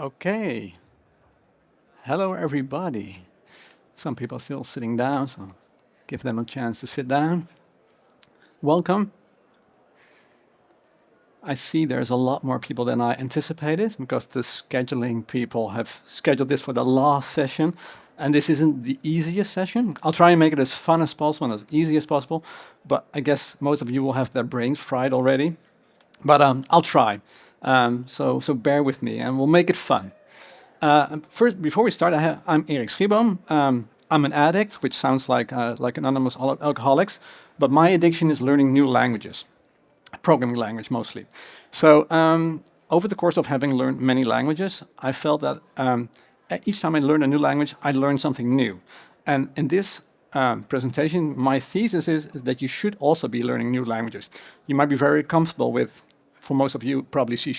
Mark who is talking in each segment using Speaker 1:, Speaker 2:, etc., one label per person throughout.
Speaker 1: Okay. Hello, everybody. Some people are still sitting down, so give them a chance to sit down. Welcome. I see there's a lot more people than I anticipated because the scheduling people have scheduled this for the last session, and this isn't the easiest session. I'll try and make it as fun as possible and as easy as possible, but I guess most of you will have their brains fried already. But I'll try. So bear with me, and we'll make it fun. First, before we start, I'm Erik Schieboom. I'm an addict, which sounds like anonymous alcoholics, but my addiction is learning new languages, programming language mostly. So over the course of having learned many languages, I felt that each time I learn a new language, I learn something new. And in this presentation, my thesis is that you should also be learning new languages. You might be very comfortable with, for most of you, probably C#,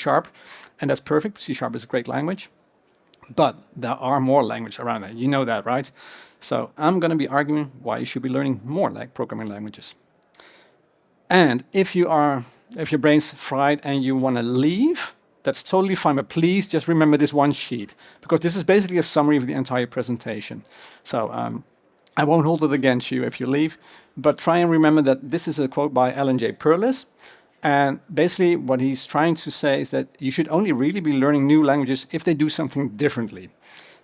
Speaker 1: and that's perfect. C# is a great language. But there are more languages around that. You know that, right? So I'm going to be arguing why you should be learning more like programming languages. And if your brain's fried and you want to leave, that's totally fine. But please just remember this one sheet, because this is basically a summary of the entire presentation. So I won't hold it against you if you leave, but try and remember that this is a quote by Alan J. Perlis. And basically what he's trying to say is that you should only really be learning new languages if they do something differently.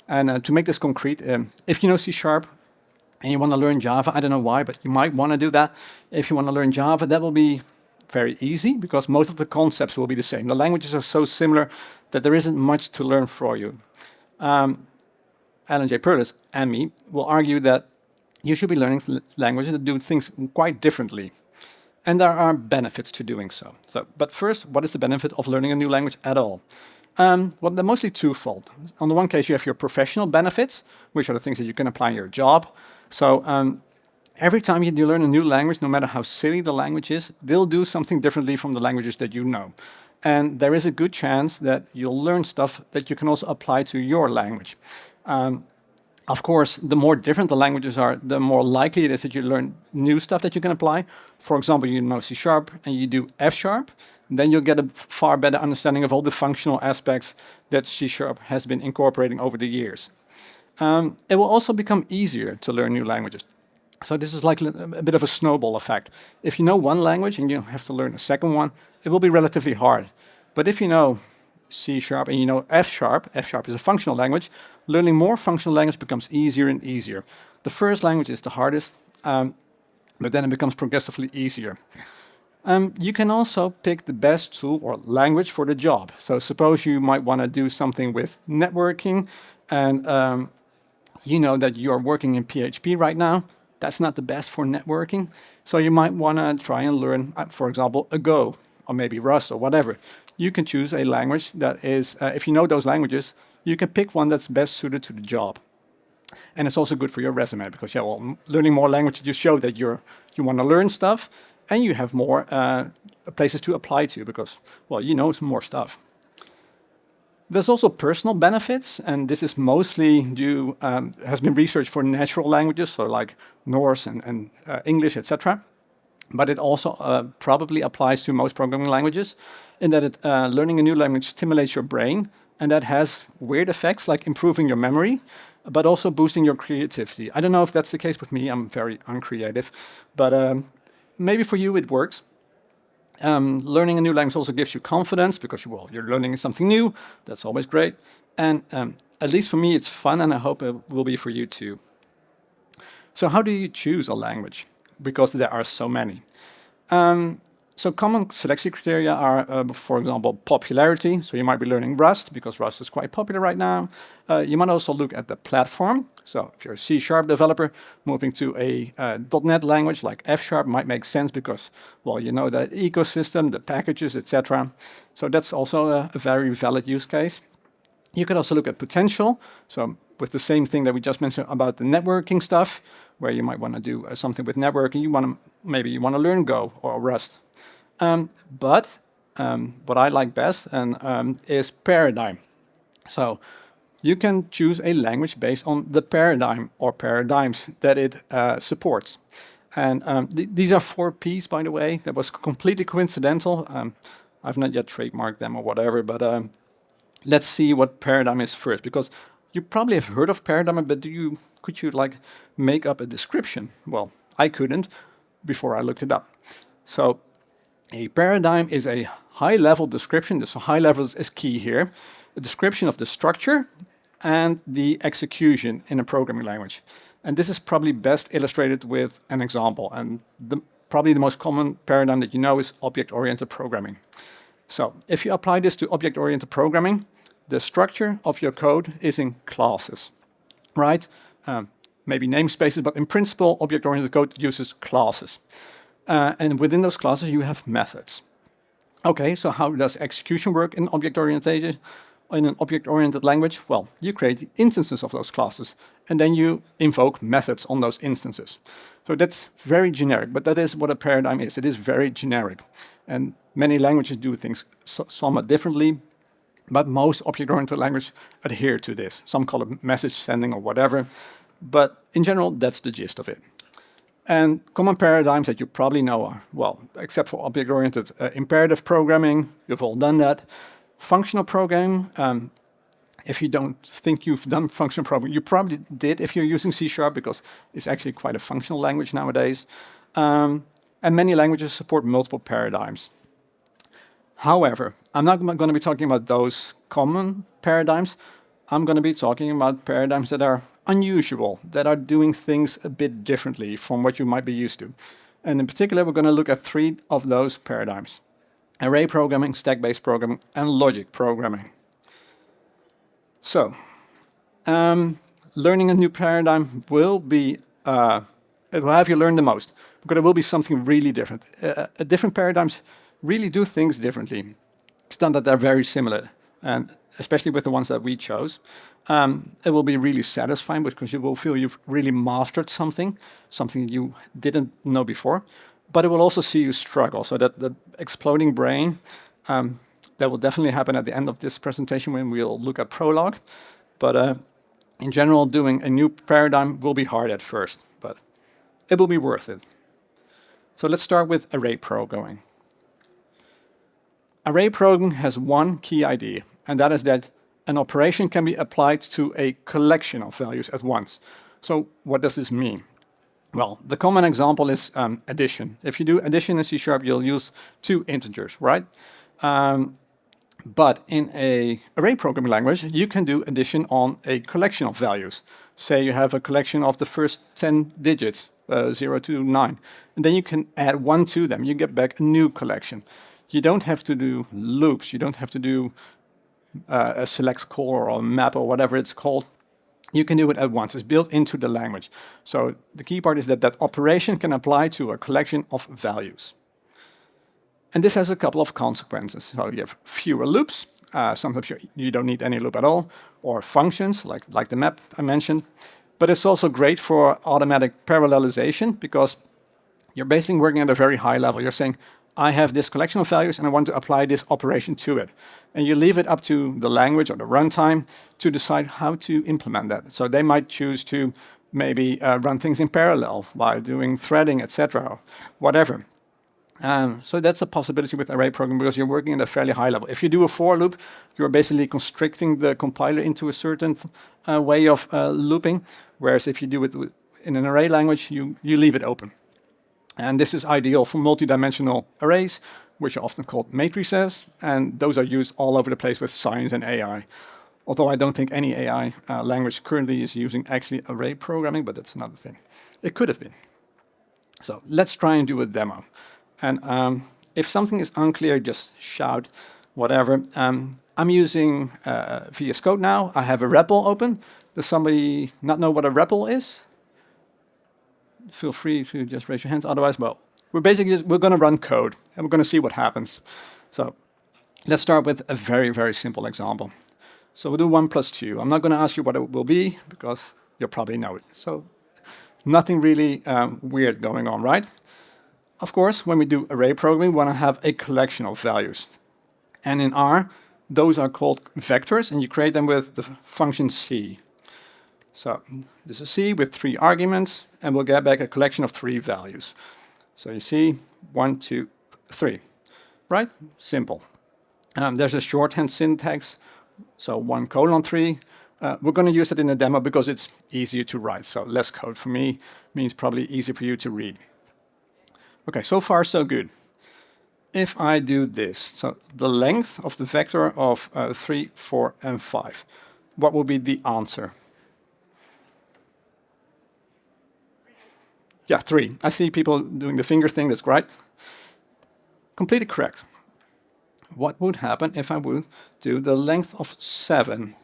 Speaker 1: And to make this concrete, if you know C# and you want to learn Java, I don't know why, but you might want to do that. If you want to learn Java, that will be very easy because most of the concepts will be the same. The languages are so similar that there isn't much to learn for you. Alan J. Perlis and me will argue that you should be learning languages that do things quite differently. And there are benefits to doing so. But first, what is the benefit of learning a new language at all? Well, they're mostly twofold. On the one case, you have your professional benefits, which are the things that you can apply in your job. So every time you learn a new language, no matter how silly the language is, they'll do something differently from the languages that you know. And there is a good chance that you'll learn stuff that you can also apply to your language. Of course, the more different the languages are, the more likely it is that you learn new stuff that you can apply. For example, you know C# and you do F#, then you'll get a far better understanding of all the functional aspects that C# has been incorporating over the years. It will also become easier to learn new languages. So this is like a bit of a snowball effect. If you know one language and you have to learn a second one, it will be relatively hard. But if you know C# and you know F#, F# is a functional language, learning more functional language becomes easier and easier. The first language is the hardest, but then it becomes progressively easier. You can also pick the best tool or language for the job. So suppose you might want to do something with networking, and you know that you're working in PHP right now. That's not the best for networking. So you might want to try and learn, for example, a Go, or maybe Rust, or whatever. You can choose a language that is, if you know those languages, you can pick one that's best suited to the job. And it's also good for your resume because, yeah, well, learning more language, you show that you want to learn stuff and you have more places to apply to because, well, you know some more stuff. There's also personal benefits, and this is mostly has been researched for natural languages, so like Norse and English, etc. But it also probably applies to most programming languages in that learning a new language stimulates your brain, and that has weird effects like improving your memory, but also boosting your creativity. I don't know if that's the case with me. I'm very uncreative, but maybe for you it works. Learning a new language also gives you confidence because you're learning something new. That's always great. And at least for me, it's fun, and I hope it will be for you too. So how do you choose a language? Because there are so many. So common selection criteria are, for example, popularity. So you might be learning Rust because Rust is quite popular right now. You might also look at the platform. So if you're a C# developer, moving to a .NET language like F# might make sense because, well, you know the ecosystem, the packages, etc. So that's also a very valid use case. You could also look at potential. So with the same thing that we just mentioned about the networking stuff, where you might want to do something with networking, maybe you want to learn Go or Rust. But what I like best is paradigm. So you can choose a language based on the paradigm or paradigms that it supports. And these are 4 Ps, by the way. That was completely coincidental. I've not yet trademarked them or whatever, but let's see what paradigm is first, because you probably have heard of paradigm, but could you like make up a description? Well, I couldn't before I looked it up. So a paradigm is a high-level description. So high level is key here. A description of the structure and the execution in a programming language. And this is probably best illustrated with an example. And probably the most common paradigm that you know is object-oriented programming. So if you apply this to object-oriented programming, the structure of your code is in classes, right? Maybe namespaces, but in principle, object-oriented code uses classes. And within those classes, you have methods. Okay, so how does execution work in in an object-oriented language? Well, you create instances of those classes, and then you invoke methods on those instances. So that's very generic, but that is what a paradigm is. It is very generic. And many languages do things somewhat differently, but most object-oriented languages adhere to this. Some call it message sending or whatever, but in general, that's the gist of it. And common paradigms that you probably know are, well, except for object-oriented imperative programming, you've all done that. Functional programming, if you don't think you've done functional programming, you probably did if you're using C#, because it's actually quite a functional language nowadays. And many languages support multiple paradigms. However, I'm not going to be talking about those common paradigms. I'm going to be talking about paradigms that are unusual, that are doing things a bit differently from what you might be used to. And in particular, we're going to look at 3 of those paradigms: array programming, stack-based programming, and logic programming. So, learning a new paradigm will be, it will have you learn the most, because it will be something really different. Different paradigms really do things differently. It's not that they're very similar, and especially with the ones that we chose. It will be really satisfying because you will feel you've really mastered something you didn't know before. But it will also see you struggle, so that the exploding brain, that will definitely happen at the end of this presentation when we'll look at Prolog. But in general, doing a new paradigm will be hard at first, but it will be worth it. So let's start with array programming. Array programming has one key idea, and that is that an operation can be applied to a collection of values at once. So what does this mean? Well, the common example is addition. If you do addition in C#, you'll use 2 integers, right? But in an array programming language, you can do addition on a collection of values. Say you have a collection of the first 10 digits, 0 to 9, and then you can add 1 to them. You get back a new collection. You don't have to do loops. You don't have to do a select call or a map or whatever it's called. You can do it at once. It's built into the language. So the key part is that that operation can apply to a collection of values. And this has a couple of consequences. So you have fewer loops. Sometimes you don't need any loop at all, or functions like the map I mentioned. But it's also great for automatic parallelization, because you're basically working at a very high level. You're saying, I have this collection of values and I want to apply this operation to it. And you leave it up to the language or the runtime to decide how to implement that. So they might choose to maybe run things in parallel by doing threading, etc., whatever. So that's a possibility with array programming, because you're working at a fairly high level. If you do a for loop, you're basically constricting the compiler into a certain way of looping, whereas if you do it in an array language, you leave it open. And this is ideal for multidimensional arrays, which are often called matrices, and those are used all over the place with science and AI. Although I don't think any AI language currently is using actually array programming, but that's another thing. It could have been. So let's try and do a demo. And if something is unclear, just shout, whatever. I'm using VS Code now. I have a REPL open. Does somebody not know what a REPL is? Feel free to just raise your hands. Otherwise, well, we're going to run code, and we're going to see what happens. So let's start with a very, very simple example. So we'll do 1 plus 2. I'm not going to ask you what it will be, because you'll probably know it. So nothing really weird going on, right? Of course, when we do array programming, we want to have a collection of values. And in R, those are called vectors, and you create them with the function C. So this is C with 3 arguments, and we'll get back a collection of 3 values. So you see 1, 2, 3, right? Simple. There's a shorthand syntax So 1:3. We're going to use it in the demo because it's easier to write. So less code for me means probably easier for you to read. Okay, so far so good. If I do this, so the length of the vector of 3, 4, and 5, what will be the answer? Yeah, 3. I see people doing the finger thing, that's great. Completely correct. What would happen if I would do the length of 7?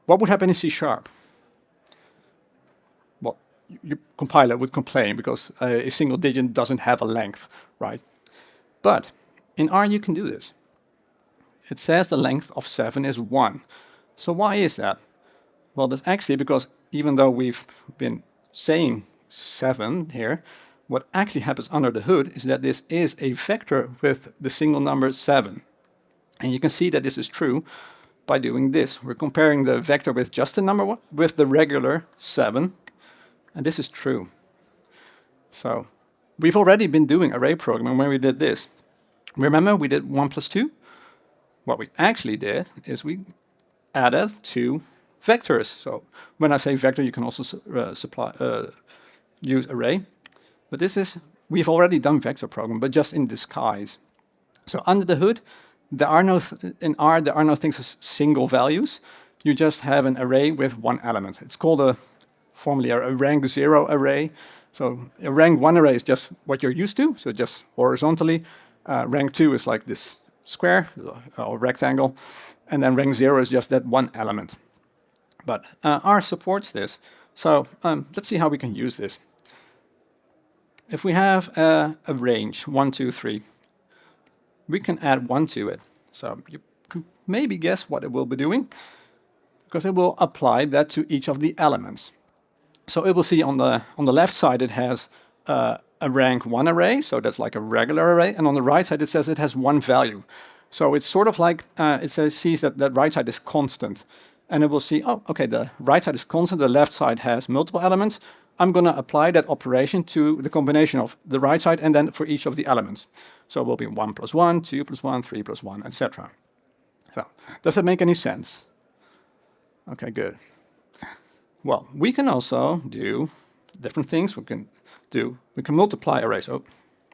Speaker 1: What would happen in C#? Well, your compiler would complain because a single digit doesn't have a length, right? But in R you can do this. It says the length of 7 is 1. So why is that? Well, that's actually because even though we've been saying 7 here, what actually happens under the hood is that this is a vector with the single number 7. And you can see that this is true by doing this. We're comparing the vector with just the number 1 with the regular 7, and this is true. So we've already been doing array programming when we did this. Remember we did 1 plus 2? What we actually did is we added 2 vectors. So when I say vector, you can also use array. But this is, we've already done vector programming, but just in disguise. So under the hood, there are no in R, there are no things as single values. You just have an array with one element. It's called formally a rank 0 array. So a rank 1 array is just what you're used to, so just horizontally. Rank 2 is like this square or rectangle, and then rank 0 is just that one element. But R supports this. So let's see how we can use this. If we have a range 1, 2, 3, we can add 1 to it. So you can maybe guess what it will be doing, because it will apply that to each of the elements. So it will see on the left side it has a rank 1 array, so that's like a regular array, and on the right side it says it has 1 value. So it's sort of like it sees that that right side is constant, and it will see, oh, okay, the right side is constant, the left side has multiple elements. I'm going to apply that operation to the combination of the right side and then for each of the elements. So it will be 1 plus 1, 2 plus 1, 3 plus 1, etc. So does that make any sense? Okay, good. Well, we can also do different things. We can multiply arrays. So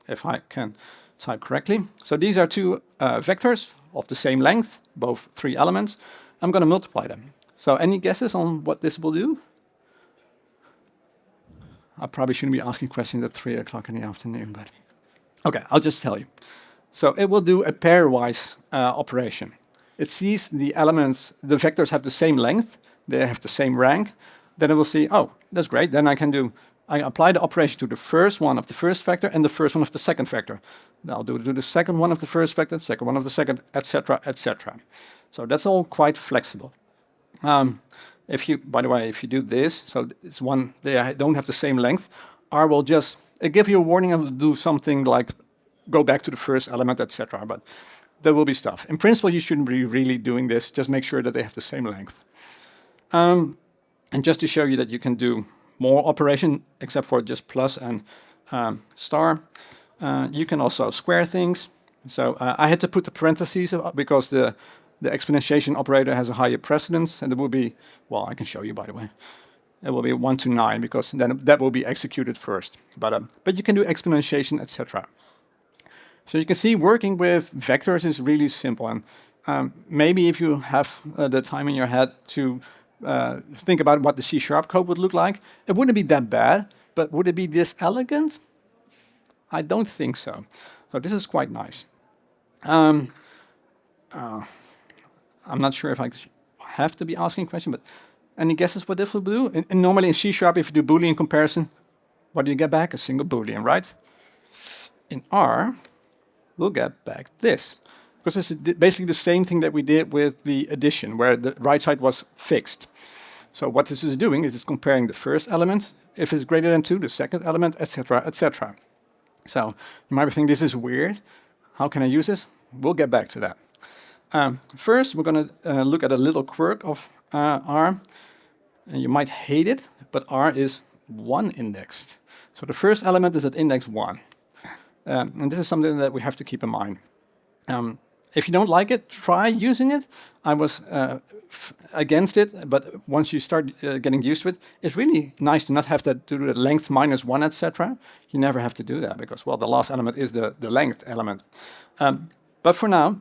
Speaker 1: if I can type correctly. So these are 2 vectors of the same length, both 3 elements. I'm going to multiply them. So any guesses on what this will do? I probably shouldn't be asking questions at 3 o'clock in the afternoon, but okay, I'll just tell you. So it will do a pairwise operation. It sees the elements, the vectors have the same length, they have the same rank. Then it will see, oh, that's great. Then I apply the operation to the first one of the first vector and the first one of the second vector. Then I'll do the second one of the first vector, second one of the second, etc., etc. So that's all quite flexible. If you, by the way, if you do this, so it's one, they don't have the same length, R will just give you a warning and do something like go back to the first element, etc. But there will be stuff. In principle, you shouldn't be really doing this. Just make sure that they have the same length. And just to show you that you can do more operation, except for just plus and star, you can also square things. So I had to put the parentheses because the exponentiation operator has a higher precedence, and it will be, well, I can show you, by the way. It will be 1 to 9, because then that will be executed first. But you can do exponentiation, etc. So you can see working with vectors is really simple. And maybe if you have the time in your head to think about what the C# code would look like, it wouldn't be that bad, but would it be this elegant? I don't think so. So this is quite nice. I'm not sure if I have to be asking a question, but any guesses what this will do? And normally in C#, if you do Boolean comparison, what do you get back? A single Boolean, right? In R, we'll get back this. Because this is basically the same thing that we did with the addition, where the right side was fixed. So what this is doing is it's comparing the first element, if it's greater than 2, the second element, etc., etc. So you might be thinking, this is weird. How can I use this? We'll get back to that. First, we're going to look at a little quirk of R. And you might hate it, but R is 1 indexed. So the first element is at index 1. And this is something that we have to keep in mind. If you don't like it, try using it. I was against it, but once you start getting used to it, it's really nice to not have to do the length minus 1, etc. You never have to do that because, well, the last element is the length element. But for now,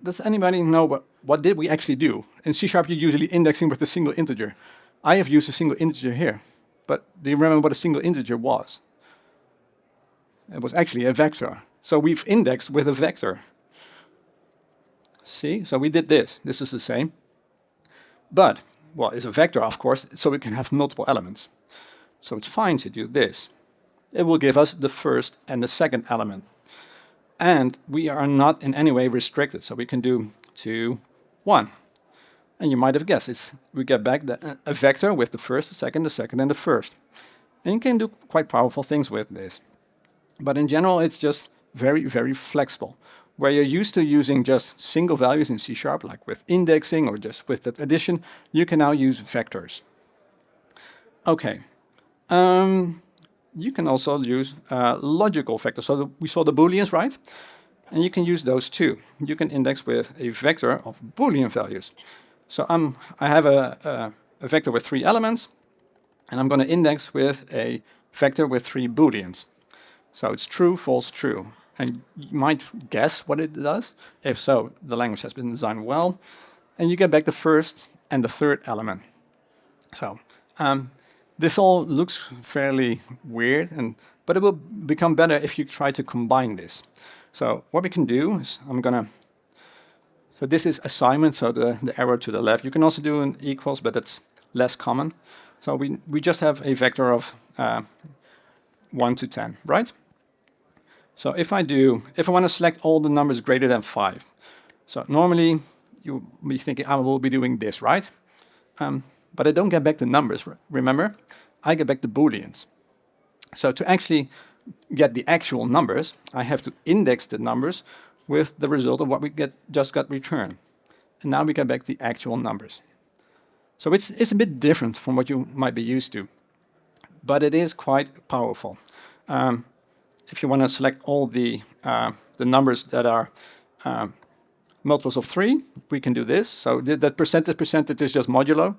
Speaker 1: does anybody know what did we actually do? In C# you're usually indexing with a single integer. I have used a single integer here, but do you remember what a single integer was? It was actually a vector. So we've indexed with a vector. See, so we did this. This is the same. But, well, it's a vector, of course, so we can have multiple elements. So it's fine to do this. It will give us the first and the second element. And we are not in any way restricted, so we can do 2, 1. And you might have guessed, we get back a vector with the first, the second, and the first. And you can do quite powerful things with this. But in general, it's just very, very flexible. Where you're used to using just single values in C#, like with indexing or just with the addition, you can now use vectors. Okay. You can also use logical vectors. So we saw the Booleans, right? And you can use those too. You can index with a vector of Boolean values. So I have a vector with 3 elements, and I'm going to index with a vector with 3 Booleans. So it's true, false, true. And you might guess what it does. If so, the language has been designed well. And you get back the first and the third element. So this all looks fairly weird, but it will become better if you try to combine this. So what we can do is so this is assignment, so the arrow to the left. You can also do an equals, but it's less common. So we just have a vector of 1 to 10, right? So if I want to select all the numbers greater than 5, so normally you'll be thinking, I will be doing this, right? But I don't get back the numbers, remember? I get back the Booleans. So to actually get the actual numbers, I have to index the numbers with the result of what we just got returned. And now we get back the actual numbers. So it's a bit different from what you might be used to, but it is quite powerful. If you want to select all the numbers that are multiples of 3, we can do this. So that percentage is just modulo.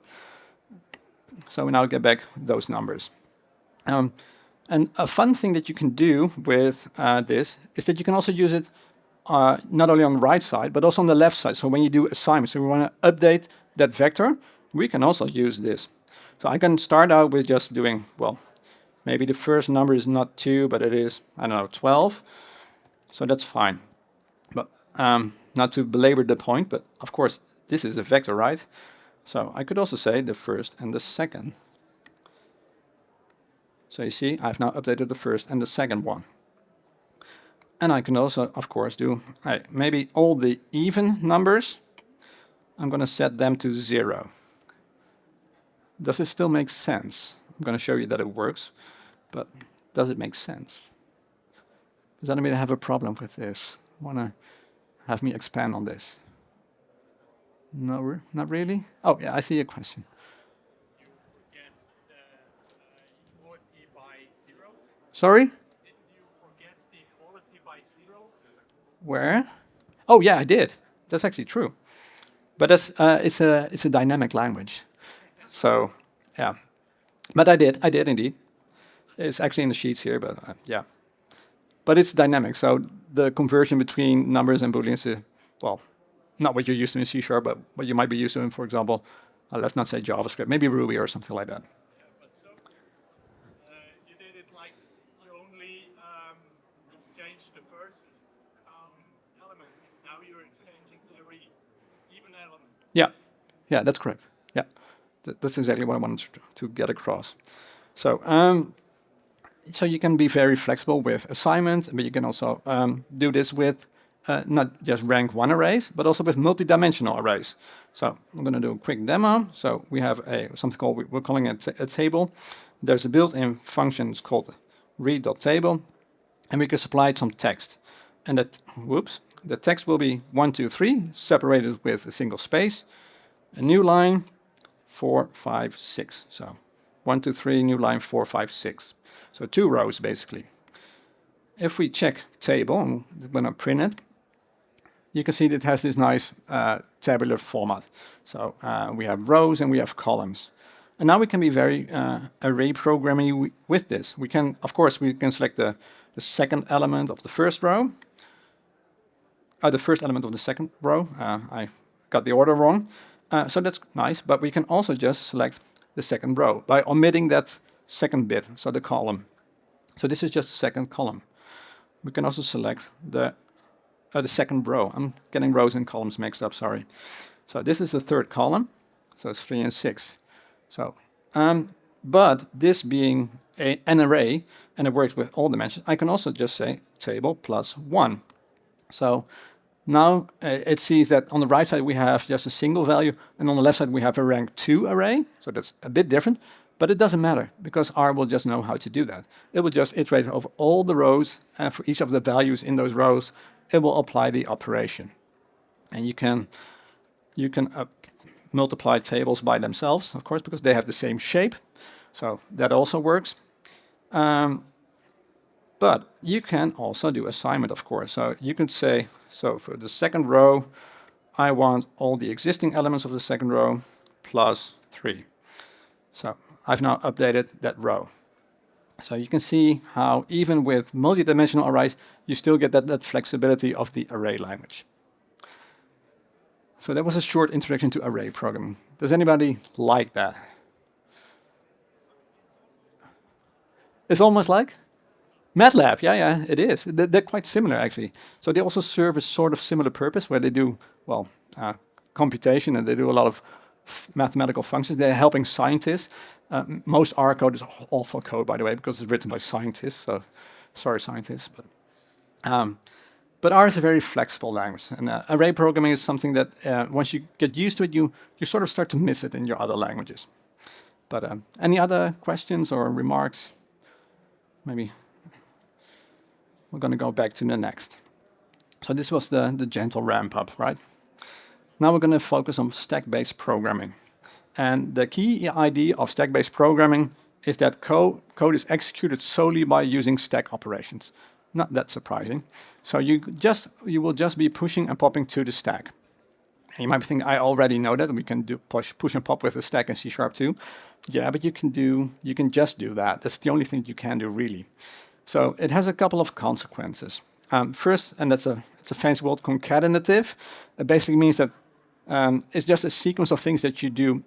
Speaker 1: So we now get back those numbers. And a fun thing that you can do with this is that you can also use it not only on the right side, but also on the left side. So when you do assignments, so we want to update that vector, we can also use this. So I can start out with just doing, well, maybe the first number is not 2, but it is, I don't know, 12. So that's fine. But not to belabor the point, but of course, this is a vector, right? So I could also say the first and the second. So you see, I've now updated the first and the second one. And I can also, of course, do maybe all the even numbers. I'm going to set them to 0. Does it still make sense? I'm going to show you that it works, but does it make sense? Does anybody have a problem with this? Want to have me expand on this? No, not really? Oh, yeah, I see a question.
Speaker 2: You forget the equality by 0?
Speaker 1: Sorry?
Speaker 2: Did you forget the equality by 0?
Speaker 1: Where? Oh, yeah, I did. That's actually true. But that's it's a dynamic language. So, yeah. But I did indeed. It's actually in the sheets here, but yeah. But it's dynamic, so the conversion between numbers and booleans is, well, not what you're used to in C#, but what you might be used to in, for example, let's not say JavaScript, maybe Ruby or something like that.
Speaker 2: Yeah, but so you did it like you only exchanged the first element. Now you're exchanging every even element.
Speaker 1: Yeah, yeah, that's correct. Yeah, that's exactly what I wanted to get across. So, so you can be very flexible with assignment, but you can also do this with not just rank 1 arrays, but also with multi-dimensional arrays. So I'm going to do a quick demo. So we have something called, we're calling it a table. There's a built-in function, it's called read.table, and we can supply it some text. And the text will be 1, 2, 3, separated with a single space. A new line, 4, 5, 6. So 1, 2, 3, new line 4, 5, 6. So 2 rows basically. If we check table, I'm going to print it. you can see that it has this nice tabular format. So we have rows and we have columns. And now we can be very array programming with this. We can, of course, we can select the second element of the first row, the first element of the second row. I got the order wrong. So that's nice, but we can also just select the second row by omitting that second bit, so the column. So this is just the second column. We can also select the second row. I'm getting rows and columns mixed up, sorry. So this is the third column, so it's 3 and 6. So, but this being an array, and it works with all dimensions, I can also just say table plus 1. So now it sees that on the right side we have just a single value, and on the left side we have a rank 2 array. So that's a bit different, but it doesn't matter because R will just know how to do that. It will just iterate over all the rows, and for each of the values in those rows, it will apply the operation. And you can multiply tables by themselves, of course, because they have the same shape. So that also works. But you can also do assignment, of course. So you can say, so for the second row, I want all the existing elements of the second row plus 3. So I've now updated that row. So you can see how even with multidimensional arrays, you still get that flexibility of the array language. So that was a short introduction to array programming. Does anybody like that? It's almost like MATLAB. Yeah, it is. They're quite similar, actually. So they also serve a sort of similar purpose where they do, well, computation, and they do a lot of mathematical functions. They're helping scientists. Most R code is awful code, by the way, because it's written by scientists. So sorry, scientists. But R is a very flexible language, and array programming is something that once you get used to it, you sort of start to miss it in your other languages. But any other questions or remarks? Maybe we're going to go back to the next. So this was the gentle ramp up, right? Now we're going to focus on stack-based programming. And the key idea of stack-based programming is that code is executed solely by using stack operations. Not that surprising. So you will just be pushing and popping to the stack. And you might be thinking, I already know that. We can do push and pop with the stack in C# too. Yeah, but you can just do that. That's the only thing you can do, really. So it has a couple of consequences. First, and it's a fancy word, concatenative. It basically means that it's just a sequence of things that you do.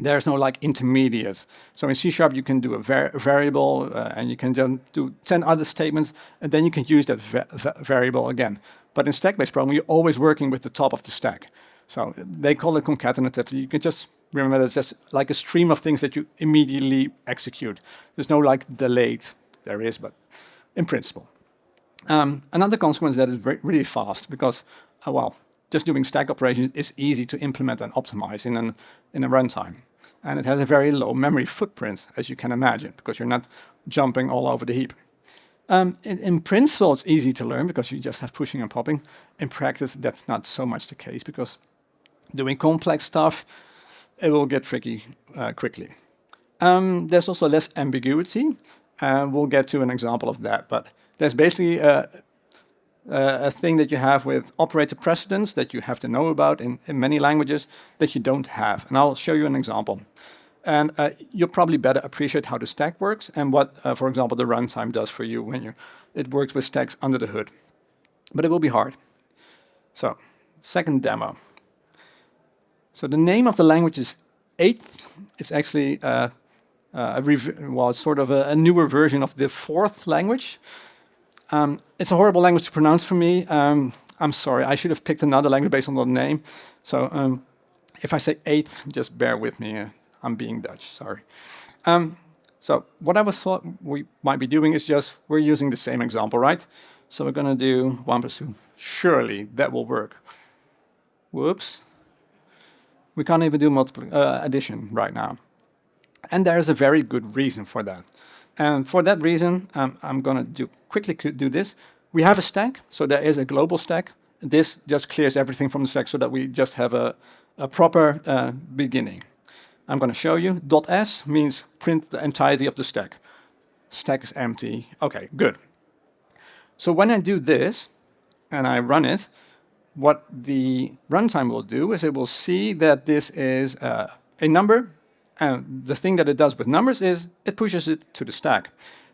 Speaker 1: There's no like intermediate. So in C# you can do a variable, and you can then do 10 other statements, and then you can use that variable again. But in stack-based programming, you're always working with the top of the stack. So they call it concatenative. You can just remember that it's just like a stream of things that you immediately execute. There's no like delayed. There is, but in principle. Another consequence that is really fast because, well, just doing stack operations is easy to implement and optimize in a runtime. And it has a very low memory footprint, as you can imagine, because you're not jumping all over the heap. In principle, it's easy to learn because you just have pushing and popping. In practice, that's not so much the case because doing complex stuff, it will get tricky quickly. There's also less ambiguity. We'll get to an example of that, but there's basically a thing that you have with operator precedence that you have to know about in many languages that you don't have. And I'll show you an example. And you'll probably better appreciate how the stack works and what, for example, the runtime does for you when it works with stacks under the hood. But it will be hard. So, second demo. So the name of the language is 8. It's actually it's sort of a newer version of the 4th language. It's a horrible language to pronounce for me. I'm sorry, I should have picked another language based on the name. So if I say 8th, just bear with me. I'm being Dutch, sorry. So what I thought we might be doing is we're using the same example, right? So we're going to do 1 plus 2. Surely that will work. Whoops. We can't even do addition right now. And there is a very good reason for that. And for that reason, I'm going to quickly do this. We have a stack, so there is a global stack. This just clears everything from the stack so that we just have a proper beginning. I'm going to show you. .s means print the entirety of the stack. Stack is empty. Okay, good. So when I do this, and I run it, what the runtime will do is it will see that this is a number, and the thing that it does with numbers is it pushes it to the stack.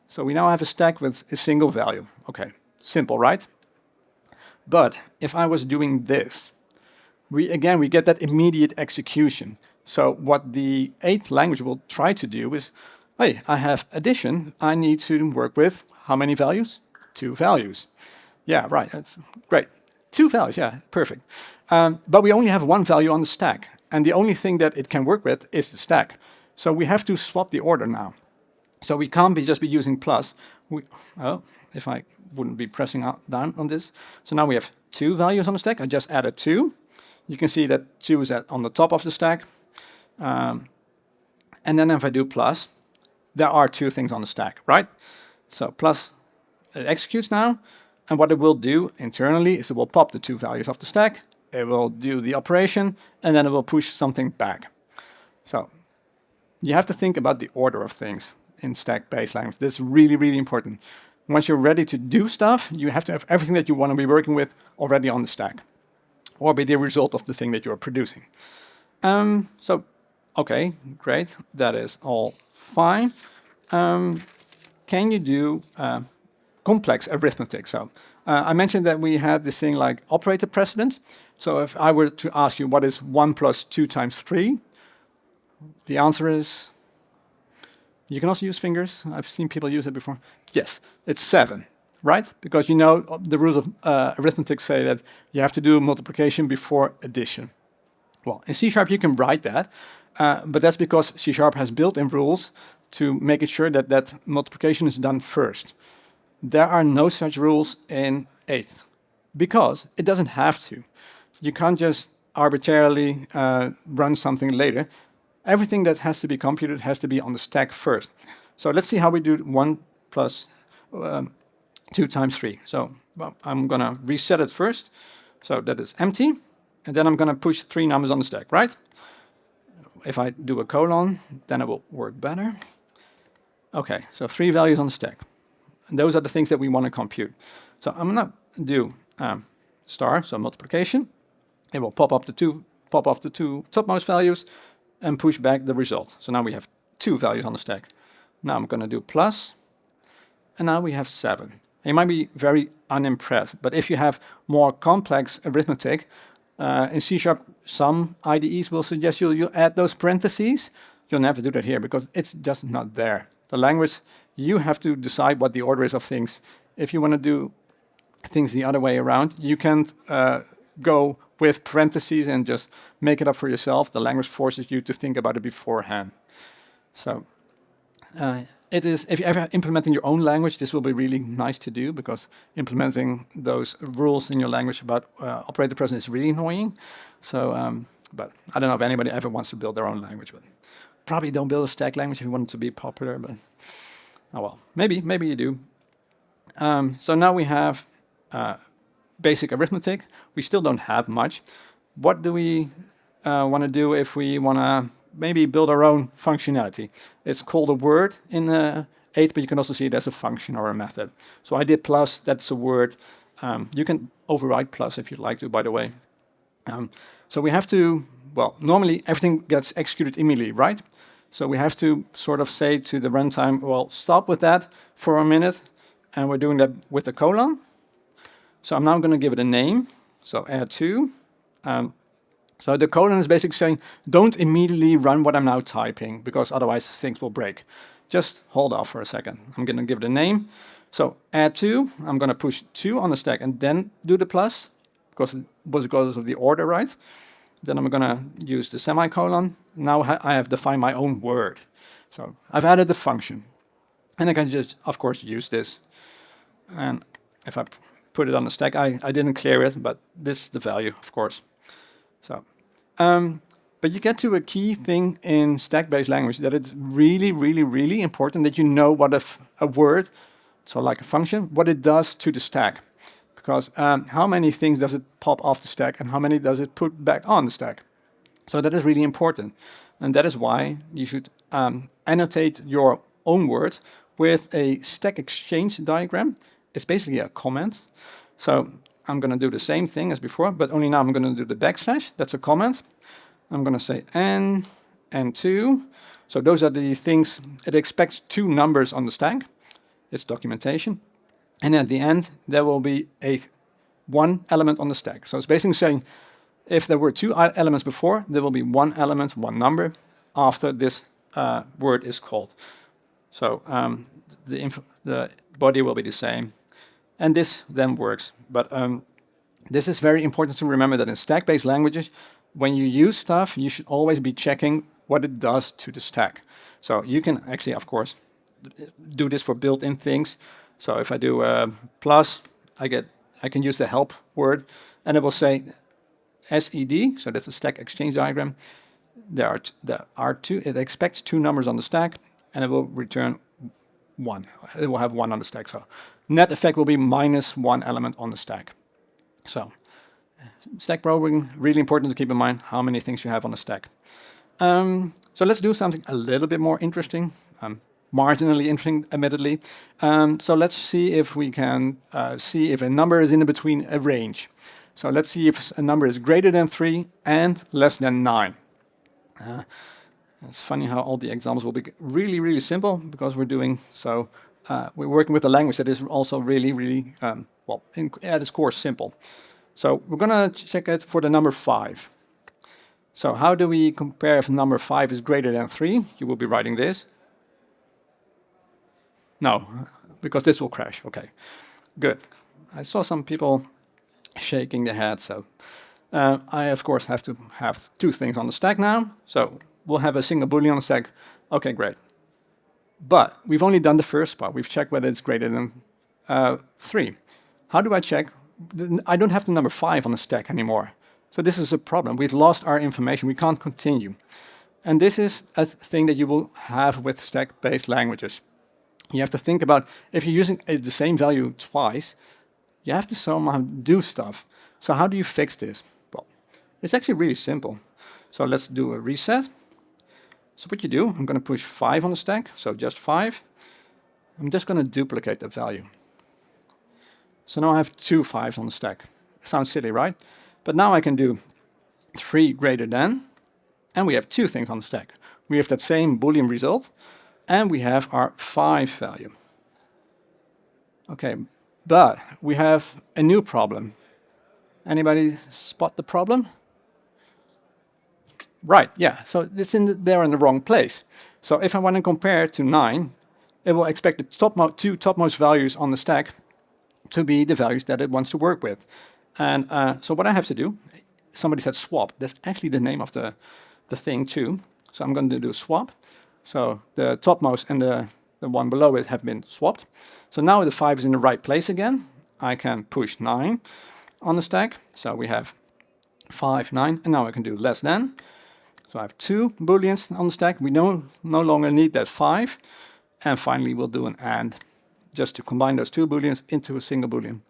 Speaker 1: So we now have a stack with a single value. Okay, simple, right? But if I was doing this, we get that immediate execution. So what the 8th language will try to do is, hey, I have addition. I need to work with how many values? 2 values. Yeah, right. That's great. 2 values. Yeah, perfect. But we only have 1 value on the stack, and the only thing that it can work with is the stack. So we have to swap the order now. So we can't just be using plus. If I wouldn't be pressing down on this. So now we have 2 values on the stack. I just added 2. You can see that 2 is on the top of the stack. And then if I do plus, there are 2 things on the stack, right? So plus, it executes now. And what it will do internally is it will pop the 2 values off the stack. It will do the operation, and then it will push something back. So you have to think about the order of things in stack-based language. This is really, really important. Once you're ready to do stuff, you have to have everything that you want to be working with already on the stack, or be the result of the thing that you're producing. Okay, great. That is all fine. Can you do complex arithmetic? So I mentioned that we had this thing like operator precedence. So if I were to ask you what is 1 plus 2 times 3, the answer is, you can also use fingers. I've seen people use it before. Yes, it's 7, right? Because you know the rules of arithmetic say that you have to do multiplication before addition. Well, in C# you can write that, but that's because C# has built-in rules to make it sure that that multiplication is done first. There are no such rules in 8th, because it doesn't have to. You can't just arbitrarily run something later. Everything that has to be computed has to be on the stack first. So let's see how we do 1 plus 2 times 3. So I'm going to reset it first. So that is empty. And then I'm going to push 3 numbers on the stack, right? If I do a colon, then it will work better. Okay, so 3 values on the stack. And those are the things that we want to compute. So I'm going to do star, so multiplication. It will pop off the 2 topmost values and push back the result. So now we have 2 values on the stack. Now I'm going to do plus, and now we have 7. You might be very unimpressed, but if you have more complex arithmetic, in C#, some IDEs will suggest you add those parentheses. You'll never do that here because it's just not there. The language, you have to decide what the order is of things. If you want to do things the other way around, you can go with parentheses and just make it up for yourself. The language forces you to think about it beforehand. So it is, if you're ever implementing your own language, this will be really nice to do, because implementing those rules in your language about operator precedence is really annoying. So, but I don't know if anybody ever wants to build their own language, but probably don't build a stack language if you want it to be popular, but oh well, maybe you do. So now we have basic arithmetic. We still don't have much. What do we want to do if we want to maybe build our own functionality? It's called a word in 8th, but you can also see it as a function or a method. So I did plus, that's a word. You can override plus if you'd like to, by the way. So we have to, well, normally everything gets executed immediately, right? So we have to sort of say to the runtime, well, stop with that for a minute. And we're doing that with a colon. So I'm now going to give it a name. So add 2. So the colon is basically saying, don't immediately run what I'm now typing, because otherwise things will break. Just hold off for a second. I'm going to give it a name. So add 2. I'm going to push 2 on the stack and then do the plus, because it was because of the order, right? Then I'm going to use the semicolon. Now I have defined my own word. So I've added the function. And I can just, of course, use this. And if I put it on the stack, I didn't clear it, but this is the value, of course. So, but you get to a key thing in stack-based language, that it's really, really, really important that you know what a word, so like a function, what it does to the stack. Because how many things does it pop off the stack and how many does it put back on the stack? So that is really important. And that is why you should annotate your own words with a stack exchange diagram. It's basically a comment. So I'm going to do the same thing as before, but only now I'm going to do the backslash. That's a comment. I'm going to say n and 2. So those are the things. It expects 2 numbers on the stack. It's documentation. And at the end, there will be a 1 element on the stack. So it's basically saying if there were 2 elements before, there will be 1 element, 1 number after this word is called. So the body will be the same. And this then works. But this is very important to remember that in stack-based languages, when you use stuff, you should always be checking what it does to the stack. So you can actually, of course, do this for built-in things. So if I do plus, I can use the help word, and it will say SED, so that's a stack exchange diagram. There are 2, it expects 2 numbers on the stack, and it will return 1. It will have 1 on the stack. So net effect will be -1 element on the stack. So stack programming, really important to keep in mind how many things you have on the stack. So let's do something a little bit more interesting, marginally interesting, admittedly. So let's see if we can see if a number is in between a range. So let's see if a number is greater than 3 and less than 9. It's funny how all the examples will be really, really simple because we're working with a language that is also really, really, at its core, simple. So we're going to check it for the number 5. So how do we compare if number 5 is greater than 3? You will be writing this. No, because this will crash. Okay, good. I saw some people shaking their head. So I, of course, have to have 2 things on the stack now. So we'll have a single boolean on the stack. Okay, great. But we've only done the first part. We've checked whether it's greater than 3. How do I check? I don't have the number 5 on the stack anymore. So this is a problem. We've lost our information. We can't continue. And this is a thing that you will have with stack-based languages. You have to think about if you're using the same value twice, you have to somehow do stuff. So how do you fix this? Well, it's actually really simple. So let's do a reset. So what you do, I'm going to push 5 on the stack, so just 5. I'm just going to duplicate that value. So now I have 2 5s on the stack. Sounds silly, right? But now I can do 3 greater than, and we have 2 things on the stack. We have that same Boolean result, and we have our 5 value. Okay, but we have a new problem. Anybody spot the problem? Right, yeah, so it's they're in the wrong place. So if I want to compare to 9, it will expect the 2 topmost values on the stack to be the values that it wants to work with. And so what I have to do, somebody said swap. That's actually the name of the thing too. So I'm going to do swap. So the topmost and the one below it have been swapped. So now the 5 is in the right place again. I can push 9 on the stack. So we have 5, 9, and now I can do less than. So I have 2 booleans on the stack. We no longer need that 5. And finally, we'll do an AND, just to combine those 2 booleans into a single boolean.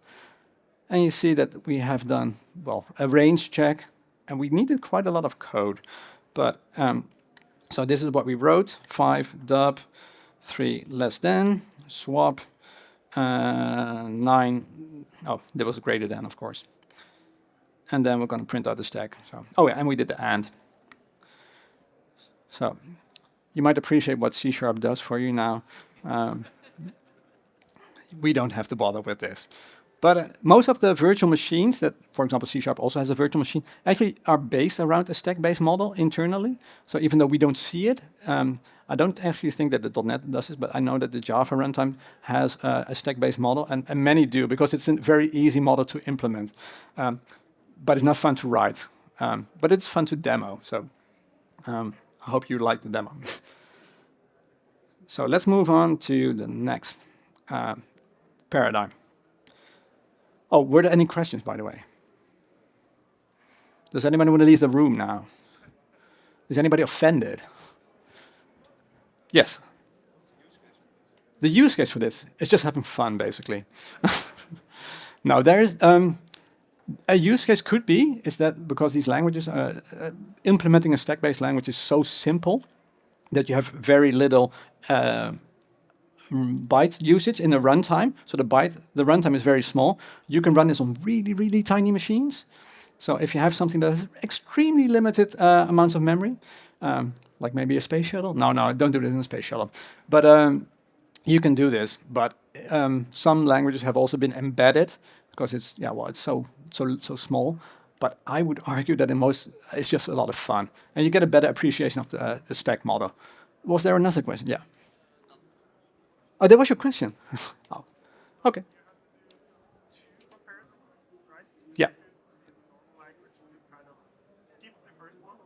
Speaker 1: And you see that we have done, well, a range check, and we needed quite a lot of code. But so this is what we wrote: 5 dub, 3 less than, swap, 9. Oh, that was greater than, of course. And then we're going to print out the stack. So, oh yeah, and we did the AND. So you might appreciate what C# does for you now. We don't have to bother with this. But most of the virtual machines that, for example, C# also has a virtual machine, actually are based around a stack-based model internally. So even though we don't see it, I don't actually think that the .NET does this, but I know that the Java runtime has a stack-based model, and many do, because it's a very easy model to implement. But it's not fun to write. But it's fun to demo. So I hope you like the demo. So let's move on to the next paradigm. Oh, were there any questions, by the way? Does anybody want to leave the room now? Is anybody offended? Yes. The use case for this is just having fun, basically. Now, there is a use case could be is that because these languages, implementing a stack-based language is so simple that you have very little byte usage in the runtime. So the runtime is very small. You can run this on really, really tiny machines. So if you have something that has extremely limited amounts of memory, like maybe a space shuttle. No, don't do this in a space shuttle. But you can do this. But some languages have also been embedded because it's it's so small. But I would argue that in most, it's just a lot of fun, and you get a better appreciation of the stack model. Was there another question? Yeah. Oh, that was your question. Oh, okay.
Speaker 2: Two comparisons, right?
Speaker 1: Yeah.
Speaker 2: Normal language, you kind of skip the first one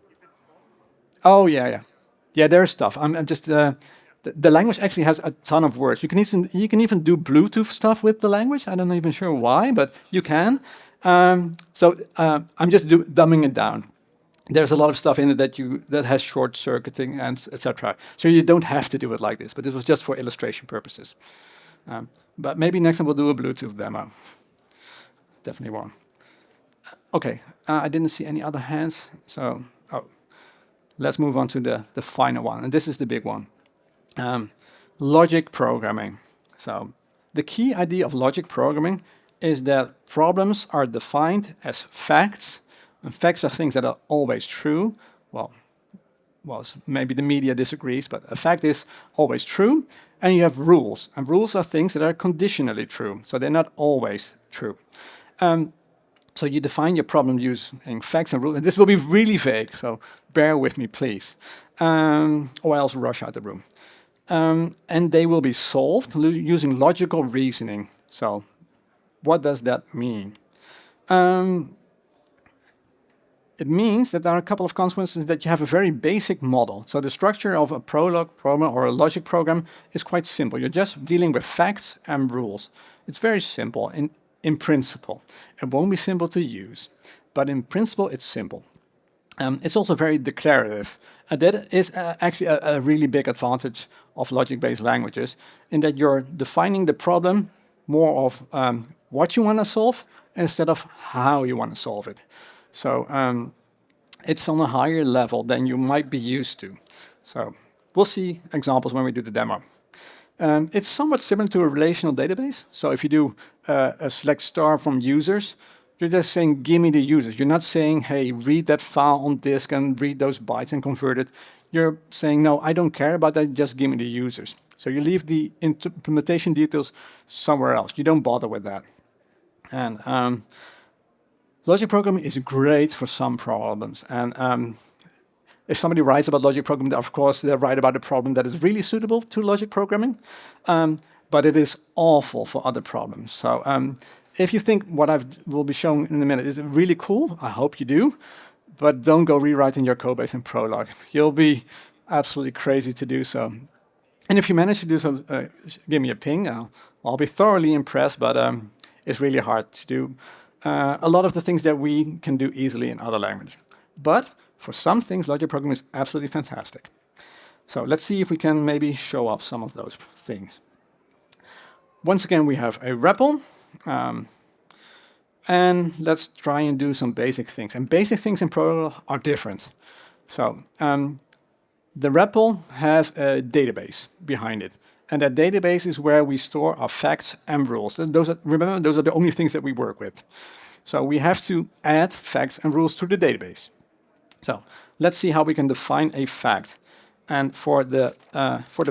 Speaker 2: if it's false.
Speaker 1: Oh, yeah. Yeah, there's stuff. I'm just the language actually has a ton of words. You can even do Bluetooth stuff with the language. I don't even sure why, but you can. I'm just dumbing it down. There's a lot of stuff in it that has short circuiting and etc. So you don't have to do it like this. But this was just for illustration purposes. But maybe next time we'll do a Bluetooth demo. Definitely one. Okay, I didn't see any other hands. So let's move on to the final one. And this is the big one. Logic programming. So the key idea of logic programming is that problems are defined as facts, and facts are things that are always true. Well, maybe the media disagrees, but a fact is always true. And you have rules, and rules are things that are conditionally true, so they're not always true. So you define your problem using facts and rules, and this will be really vague, so bear with me, please, or else rush out the room. And they will be solved using logical reasoning. So what does that mean? It means that there are a couple of consequences that you have a very basic model. So the structure of a Prolog program or a logic program is quite simple. You're just dealing with facts and rules. It's very simple in principle. It won't be simple to use, but in principle, it's simple. It's also very declarative. And that is actually a really big advantage of logic-based languages, in that you're defining the problem more of what you want to solve instead of how you want to solve it. So it's on a higher level than you might be used to. So we'll see examples when we do the demo. It's somewhat similar to a relational database. So if you do a select star from users, you're just saying, give me the users. You're not saying, hey, read that file on disk and read those bytes and convert it. You're saying, no, I don't care about that, just give me the users. So you leave the implementation details somewhere else. You don't bother with that. And logic programming is great for some problems. And if somebody writes about logic programming, of course, they write about a problem that is really suitable to logic programming. But it is awful for other problems. So if you think what I will be showing in a minute is really cool, I hope you do. But don't go rewriting your code base in Prolog. You'll be absolutely crazy to do so. And if you manage to do so, give me a ping. I'll be thoroughly impressed, but it's really hard to do a lot of the things that we can do easily in other languages. But for some things, logic programming is absolutely fantastic. So let's see if we can maybe show off some of those things. Once again, we have a REPL. And let's try and do some basic things. And basic things in Prolog are different. So the REPL has a database behind it. And that database is where we store our facts and rules. And remember, those are the only things that we work with. So we have to add facts and rules to the database. So let's see how we can define a fact. And for the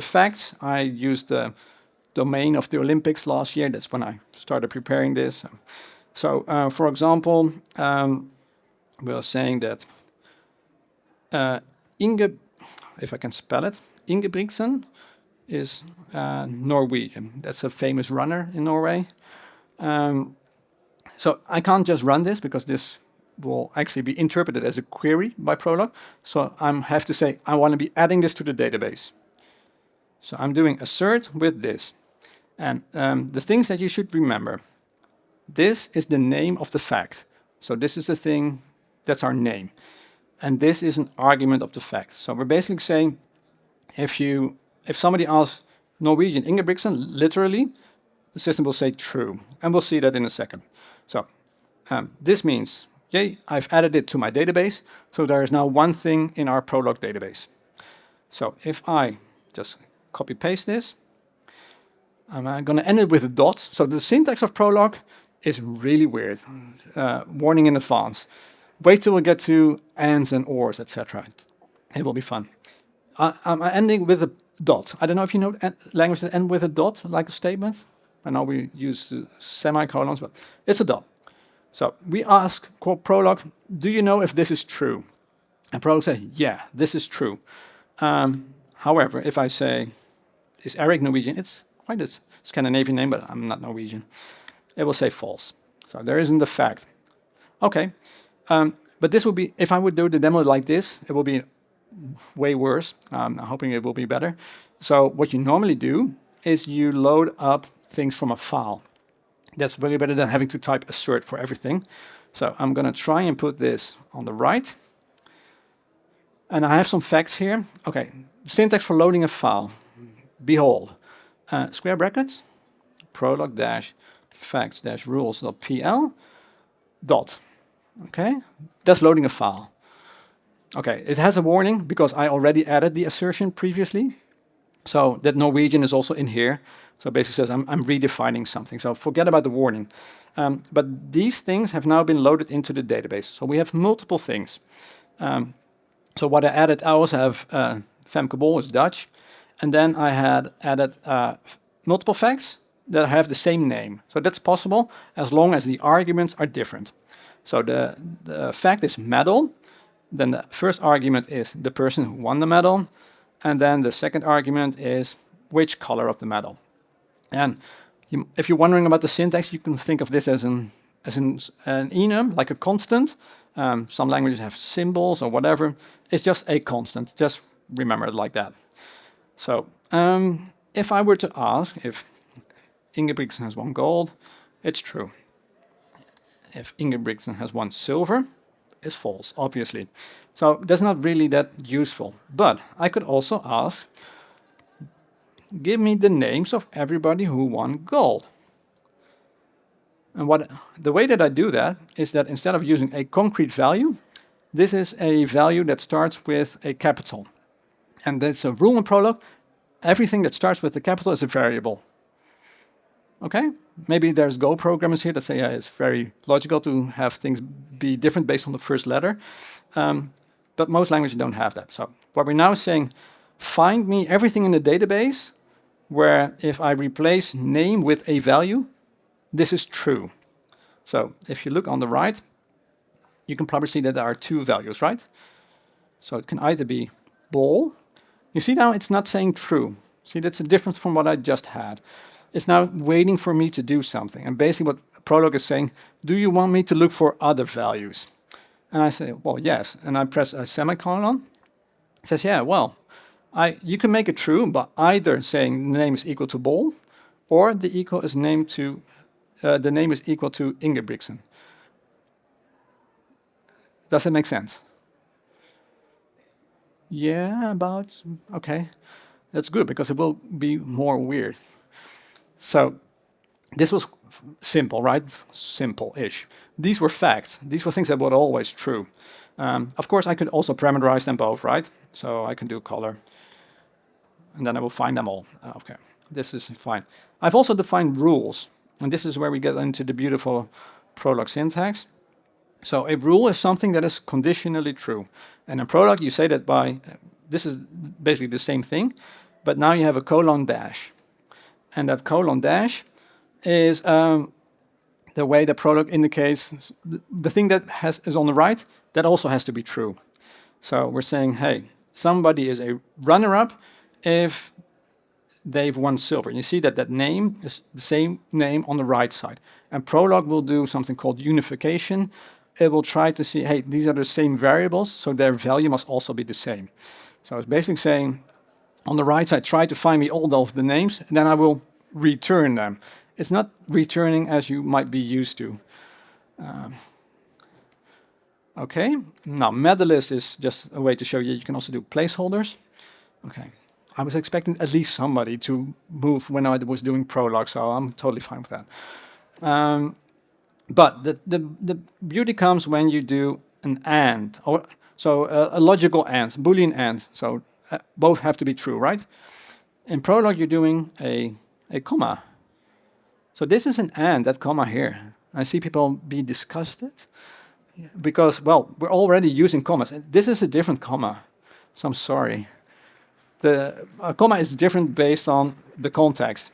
Speaker 1: facts, I used the domain of the Olympics last year. That's when I started preparing this. So for example, we are saying that if I can spell it, Ingebrigtsen is Norwegian. That's a famous runner in Norway. So I can't just run this because this will actually be interpreted as a query by Prolog. So I have to say, I want to be adding this to the database. So I'm doing assert with this. And the things that you should remember, this is the name of the fact. So this is the thing, that's our name. And this is an argument of the fact. So we're basically saying, if somebody asks Norwegian Ingebrigtsen, literally, the system will say true. And we'll see that in a second. So this means, yay, I've added it to my database. So there is now one thing in our Prolog database. So if I just copy paste this. I'm going to end it with a dot. So the syntax of Prolog is really weird. Warning in advance. Wait till we get to ands and ors, etc. It will be fun. I'm ending with a dot. I don't know if you know languages that end with a dot, like a statement. I know we use semicolons, but it's a dot. So we ask Prolog, do you know if this is true? And Prolog says, yeah, this is true. However, if I say, is Eric Norwegian? It's quite a Scandinavian name, but I'm not Norwegian. It will say false. So there isn't a fact. Okay. But this would be, if I would do the demo like this, it will be way worse. I'm hoping it will be better. So what you normally do is you load up things from a file. That's way better than having to type assert for everything. So I'm going to try and put this on the right. And I have some facts here. Okay, syntax for loading a file. Behold, square brackets, prolog dash facts dash rules.pl dot. Okay, that's loading a file. Okay, it has a warning because I already added the assertion previously. So that Norwegian is also in here. So basically says I'm redefining something. So forget about the warning. But these things have now been loaded into the database. So we have multiple things. So what I added, I also have Femke Bol is Dutch. And then I had added multiple facts that have the same name. So that's possible as long as the arguments are different. So the fact is medal. Then the first argument is the person who won the medal. And then the second argument is which color of the medal. And if you're wondering about the syntax, you can think of this as an enum, like a constant. Some languages have symbols or whatever. It's just a constant. Just remember it like that. So if I were to ask if Ingebrigtsen has won gold, it's true. If Ingebrigtsen has won silver, it's false, obviously. So that's not really that useful. But I could also ask, give me the names of everybody who won gold. And the way that I do that is that instead of using a concrete value, this is a value that starts with a capital. And that's a rule in Prolog. Everything that starts with the capital is a variable. Okay? Maybe there's Go programmers here that say, yeah, it's very logical to have things be different based on the first letter. But most languages don't have that. So what we're now saying, find me everything in the database where if I replace name with a value, this is true. So if you look on the right, you can probably see that there are two values, right? So it can either be ball. You see now it's not saying true. See, that's a difference from what I just had. It's now waiting for me to do something. And basically what Prolog is saying, do you want me to look for other values? And I say, well, yes. And I press a semicolon. It says, yeah, well, you can make it true by either saying the name is equal to ball, or the name is equal to Ingebrigtsen. Does it make sense? Yeah, okay. That's good because it will be more weird. So this was simple, right? Simple-ish. These were facts. These were things that were always true. Of course, I could also parameterize them both, right? So I can do color. And then I will find them all. Okay, this is fine. I've also defined rules. And this is where we get into the beautiful Prolog syntax. So a rule is something that is conditionally true. And in Prolog, you say that by, this is basically the same thing, but now you have a colon dash. And that colon dash is the way that Prolog indicates the thing that is on the right, that also has to be true. So we're saying, hey, somebody is a runner-up if they've won silver. And you see that that name is the same name on the right side. And Prolog will do something called unification. It will try to see, hey, these are the same variables, so their value must also be the same. So it's basically saying, on the right side, try to find me all of the names, and then I will return them. It's not returning as you might be used to. Okay, now medalist is just a way to show you can also do placeholders. Okay, I was expecting at least somebody to move when I was doing Prolog, so I'm totally fine with that. But the beauty comes when you do an AND, so a logical AND, Boolean AND. So both have to be true, right? In Prolog, you're doing a comma. So this is an and, that comma here. I see people be disgusted because, well, we're already using commas. This is a different comma, so I'm sorry. The comma is different based on the context.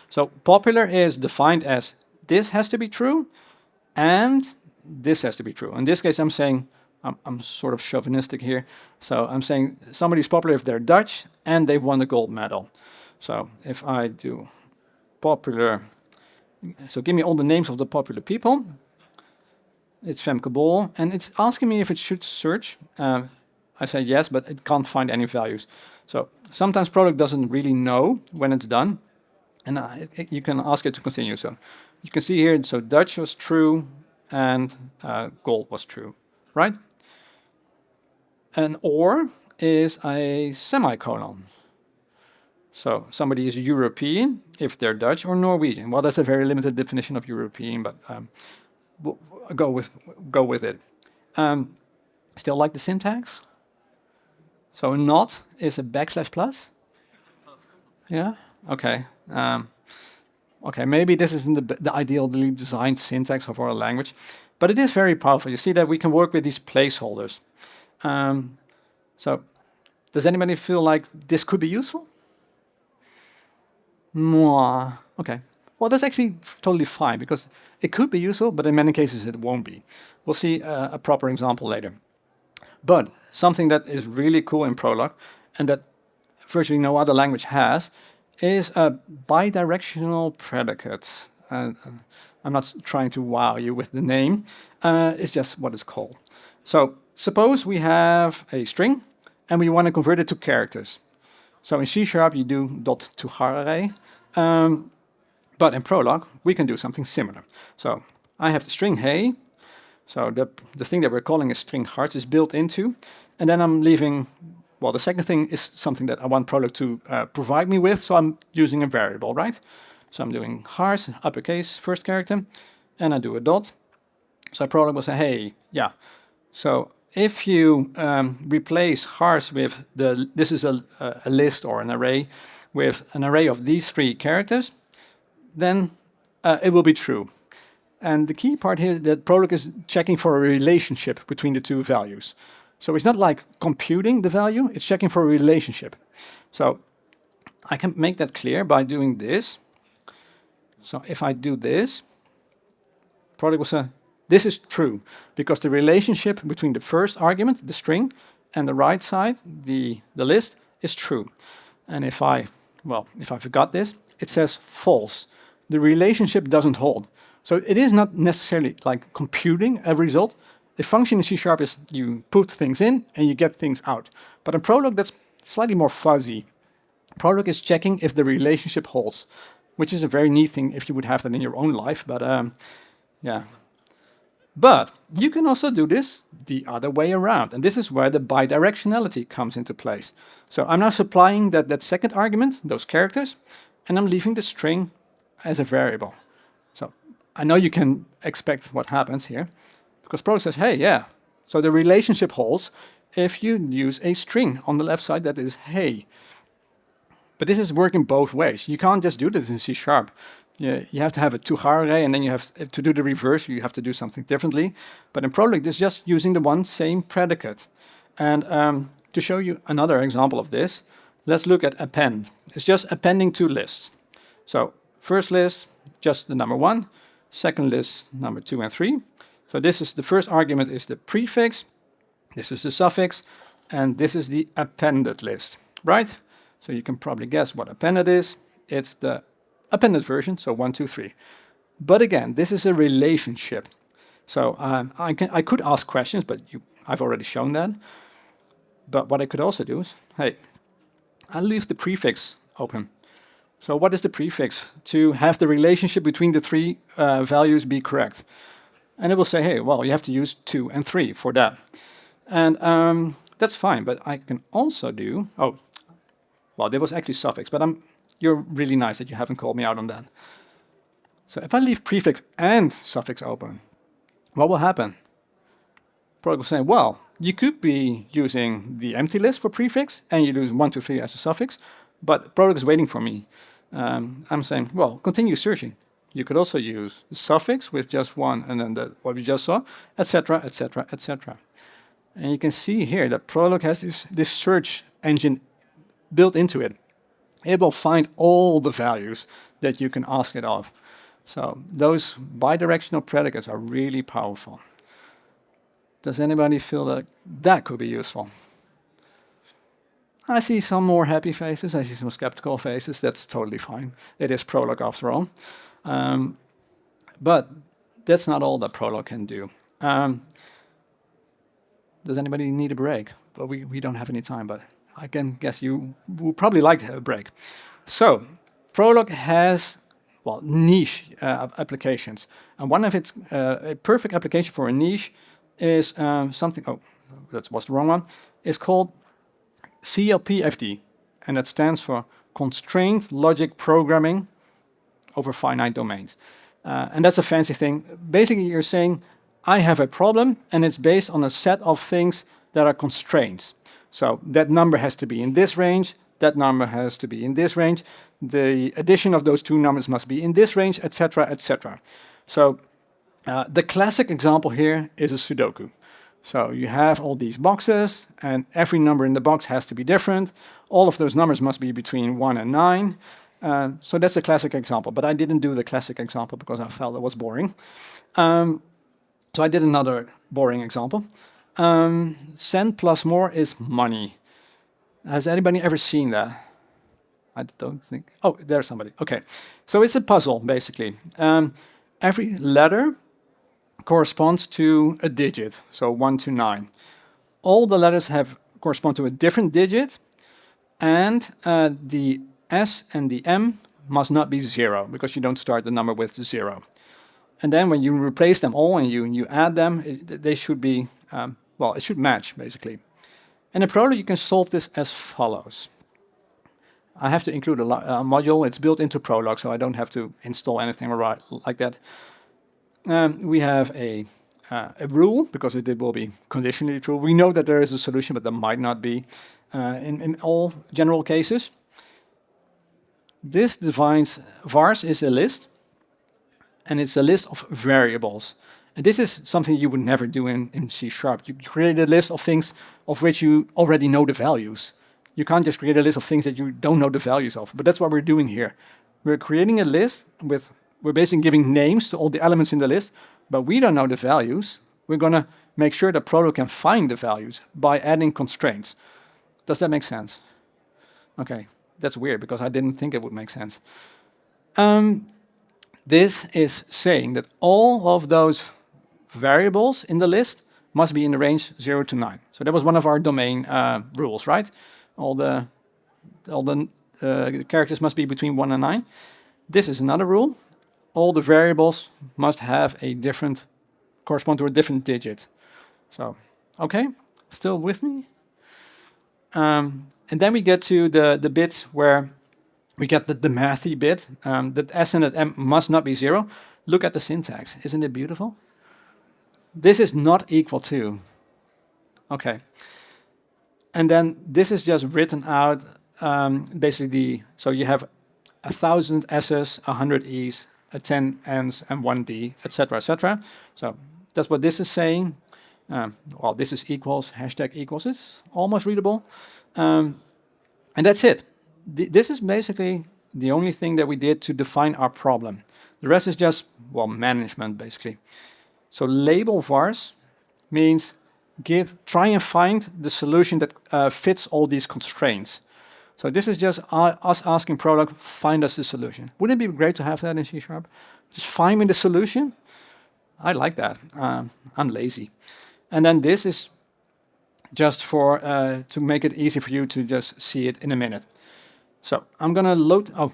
Speaker 1: So popular is defined as this has to be true and this has to be true. In this case, I'm saying, I'm sort of chauvinistic here. So I'm saying somebody's popular if they're Dutch and they've won the gold medal. So if I do popular, so give me all the names of the popular people. It's Femke Bol, and it's asking me if it should search. I say yes, but it can't find any values. So sometimes Prolog doesn't really know when it's done, and you can ask it to continue. So you can see here, so Dutch was true and gold was true, right? An or is a semicolon. So somebody is European if they're Dutch or Norwegian. Well, that's a very limited definition of European, but we'll go with it. Still like the syntax? So not is a backslash plus? Yeah? Okay. Okay, maybe this isn't the ideally designed syntax of our language, but it is very powerful. You see that we can work with these placeholders. So does anybody feel like this could be useful? Mwah. Okay. Well, that's actually totally fine because it could be useful, but in many cases it won't be. We'll see a proper example later. But something that is really cool in Prolog and that virtually no other language has is bidirectional predicates. I'm not trying to wow you with the name. It's just what it's called. So suppose we have a string and we want to convert it to characters. So in C# you do .toHarare, but in Prolog we can do something similar. So I have the string hey, so the thing that we're calling a string hearts is built into, and then I'm leaving, well, the second thing is something that I want Prolog to provide me with, so I'm using a variable, right? So I'm doing hearts, uppercase, first character, and I do a dot. So Prolog will say, hey, yeah, so if you replace hearts with this is a list or an array, with an array of these three characters, then it will be true. And the key part here is that Prolog is checking for a relationship between the two values. So it's not like computing the value, it's checking for a relationship. So I can make that clear by doing this. So if I do this, Prolog will say, this is true, because the relationship between the first argument, the string, and the right side, the list, is true. And if I forgot this, it says false. The relationship doesn't hold. So it is not necessarily like computing a result. The function in C# is you put things in and you get things out. But in Prolog, that's slightly more fuzzy. Prolog is checking if the relationship holds, which is a very neat thing if you would have that in your own life. But yeah. But you can also do this the other way around. And this is where the bidirectionality comes into place. So I'm now supplying that second argument, those characters, and I'm leaving the string as a variable. So I know you can expect what happens here, because Prolog says, hey, yeah, so the relationship holds if you use a string on the left side that is hey. But this is working both ways. You can't just do this in C#. You have to have a toHarare, and then you have to do the reverse, you have to do something differently. But in Prolog, this is just using the one same predicate. And to show you another example of this, let's look at append. It's just appending two lists. So first list, just the number 1. Second list, number 2 and 3. So this is the first argument is the prefix. This is the suffix. And this is the appended list, right? So you can probably guess what appended is. It's the appended version, so 1, 2, 3. But again, this is a relationship. So I could ask questions, but I've already shown that. But what I could also do is, hey, I'll leave the prefix open. So what is the prefix? To have the relationship between the three values be correct. And it will say, hey, well, you have to use 2 and 3 for that. And that's fine, but I can also do, oh, well, there was actually suffix, but you're really nice that you haven't called me out on that. So if I leave prefix and suffix open, what will happen? Prolog will say, well, you could be using the empty list for prefix and you use 1, 2, 3 as a suffix, but Prolog is waiting for me. I'm saying, well, continue searching. You could also use the suffix with just one and then what we just saw, etc., etc., etc. And you can see here that Prolog has this search engine built into it. It will find all the values that you can ask it of. So those bidirectional predicates are really powerful. Does anybody feel that that could be useful? I see some more happy faces. I see some skeptical faces. That's totally fine. It is Prolog after all. But that's not all that Prolog can do. Does anybody need a break? Well, we don't have any time, but I can guess you would probably like to have a break. So Prolog has, well, niche applications. And one of its, a perfect application for a niche is something, oh, that was the wrong one, is called CLPFD. And that stands for Constrained Logic Programming over Finite Domains. And that's a fancy thing. Basically, you're saying, I have a problem, and it's based on a set of things that are constraints. So that number has to be in this range, that number has to be in this range, the addition of those two numbers must be in this range, etc., etc. So the classic example here is a Sudoku. So you have all these boxes, and every number in the box has to be different. All of those numbers must be between 1 and 9. So that's a classic example, but I didn't do the classic example because I felt it was boring. So I did another boring example. Cent plus more is money. Has anybody ever seen that? I don't think. Oh, there's somebody. Okay. So it's a puzzle, basically. Every letter corresponds to a digit, so 1 to 9. All the letters correspond to a different digit, and the S and the M must not be 0, because you don't start the number with 0. And then when you replace them all and you add them, they should be, well, it should match, basically. And in Prolog, you can solve this as follows. I have to include a module. It's built into Prolog, so I don't have to install anything like that. We have a rule, because it will be conditionally true. We know that there is a solution, but there might not be in all general cases. This defines vars is a list, and it's a list of variables. And this is something you would never do in C#. You create a list of things of which you already know the values. You can't just create a list of things that you don't know the values of. But that's what we're doing here. We're creating a list we're basically giving names to all the elements in the list, but we don't know the values. We're going to make sure that Prolog can find the values by adding constraints. Does that make sense? Okay, that's weird because I didn't think it would make sense. This is saying that all of those variables in the list must be in the range 0 to 9. So that was one of our domain rules, right? All the characters must be between 1 and 9. This is another rule. All the variables must have correspond to a different digit. So, okay, still with me? And then we get to the bits where we get the mathy bit, that S and that M must not be 0. Look at the syntax. Isn't it beautiful? This is not equal to. Okay. And then this is just written out, basically so you have 1,000 S's, 100 E's, 10 N's, and 1 D, etc., etc. So that's what this is saying. Well, this is equals, hashtag equals. It's almost readable. And that's it. This is basically the only thing that we did to define our problem. The rest is just, well, management, basically. So label vars means try and find the solution that fits all these constraints. So this is just us asking Prolog, find us the solution. Wouldn't it be great to have that in C#? Just find me the solution. I like that. I'm lazy. And then this is just for to make it easy for you to just see it in a minute. So I'm going to load. Oh,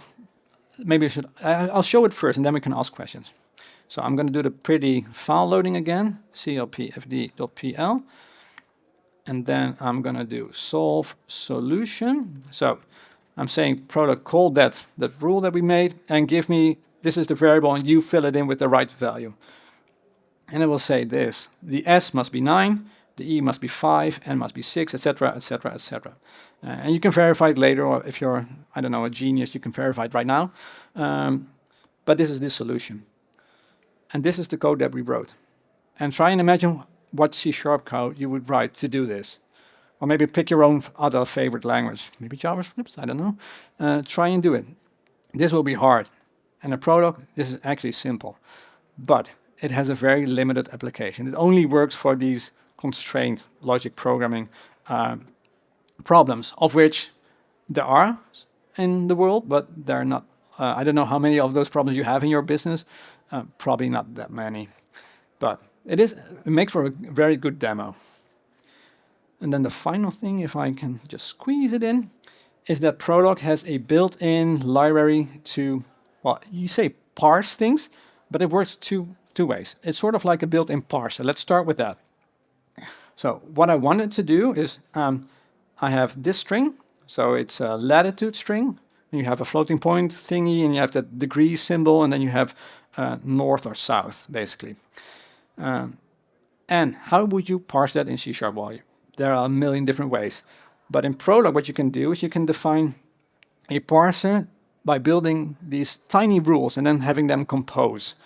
Speaker 1: maybe I should. I'll show it first, and then we can ask questions. So I'm going to do the pretty file loading again, clpfd.pl. And then I'm going to do solve solution. So I'm saying Prolog call that rule that we made and give me, this is the variable, and you fill it in with the right value. And it will say this, the S must be 9, the E must be 5, N must be 6, etc., etc., etc. And you can verify it later, or if you're, I don't know, a genius, you can verify it right now. But this is the solution. And this is the code that we wrote. And try and imagine what C# code you would write to do this. Or maybe pick your own other favorite language. Maybe JavaScript, I don't know. Try and do it. This will be hard. And a Prolog, this is actually simple. But it has a very limited application. It only works for these constrained logic programming problems, of which there are in the world, but they're not. I don't know how many of those problems you have in your business. Probably not that many. But it makes for a very good demo. And then the final thing, if I can just squeeze it in, is that Prolog has a built-in library to, well, you say parse things, but it works two ways. It's sort of like a built-in parser. Let's start with that. So what I wanted to do is I have this string. So it's a latitude string. And you have a floating point thingy, and you have that degree symbol, and then you have north or south, basically. And how would you parse that in C#? Well, there are a million different ways. But in Prolog, what you can do is you can define a parser by building these tiny rules and then having them compose.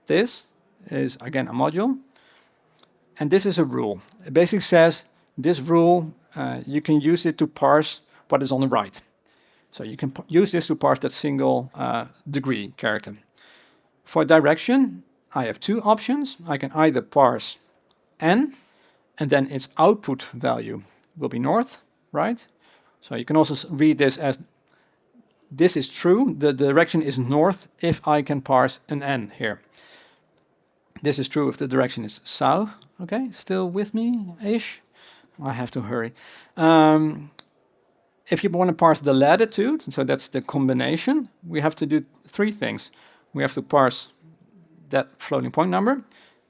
Speaker 1: This is, again, a module. And this is a rule. It basically says this rule, you can use it to parse what is on the right. So you can use this to parse that single degree character. For direction, I have two options. I can either parse n, and then its output value will be north, right? So you can also read this as this is true. The direction is north if I can parse an n here. This is true if the direction is south. Okay, still with me-ish? I have to hurry. If you want to parse the latitude, so that's the combination, we have to do three things. We have to parse that floating point number.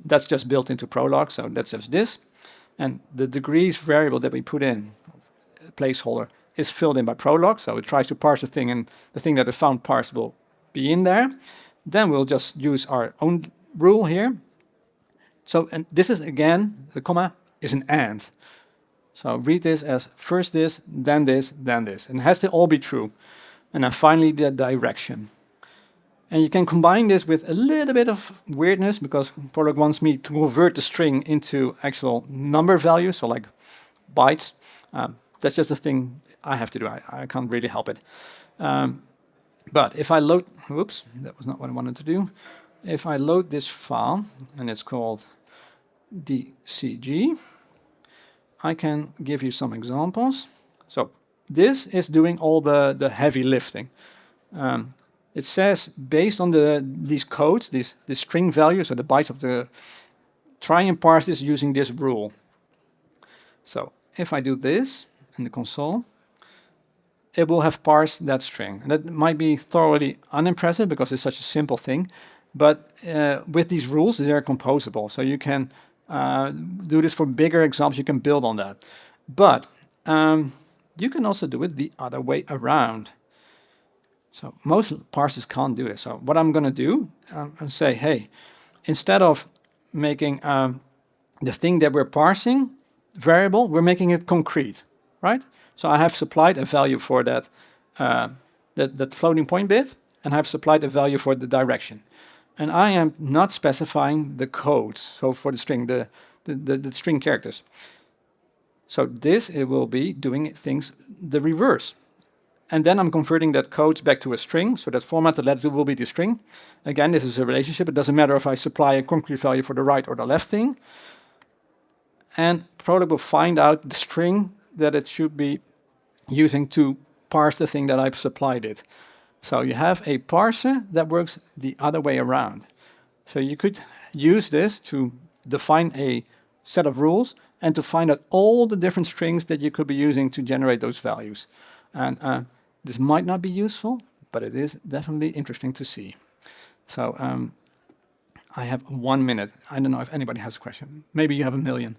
Speaker 1: That's just built into Prolog, so that's just this. And the degrees variable that we put in, placeholder, is filled in by Prolog, so it tries to parse the thing, and the thing that it found parsed will be in there. Then we'll just use our own rule here. So, and this is, again, the comma is an and. So read this as first this, then this, then this. And it has to all be true. And then finally the direction. And you can combine this with a little bit of weirdness, because Prolog wants me to convert the string into actual number values, so like bytes. That's just a thing I have to do. I can't really help it. But if I load, whoops, that was not what I wanted to do. If I load this file, and it's called DCG, I can give you some examples. So this is doing all the heavy lifting. It says based on these codes, these string values, or the bytes of the, try and parse this using this rule. So if I do this in the console, it will have parsed that string. And that might be thoroughly unimpressive because it's such a simple thing. But with these rules, they're composable. So you can do this for bigger examples. You can build on that. But you can also do it the other way around. So most parsers can't do this. So what I'm going to do, I'll say, hey, instead of making the thing that we're parsing variable, we're making it concrete, right? So I have supplied a value for that, that floating point bit, and I've supplied a value for the direction. And I am not specifying the codes, so for the string, the string characters. So this, it will be doing things the reverse. And then I'm converting that codes back to a string, so that format, the latitude will be the string. Again, this is a relationship. It doesn't matter if I supply a concrete value for the right or the left thing. And Prolog will find out the string that it should be using to parse the thing that I've supplied it. So you have a parser that works the other way around. So you could use this to define a set of rules and to find out all the different strings that you could be using to generate those values. And this might not be useful, but it is definitely interesting to see. So I have 1 minute. I don't know if anybody has a question. Maybe you have a million.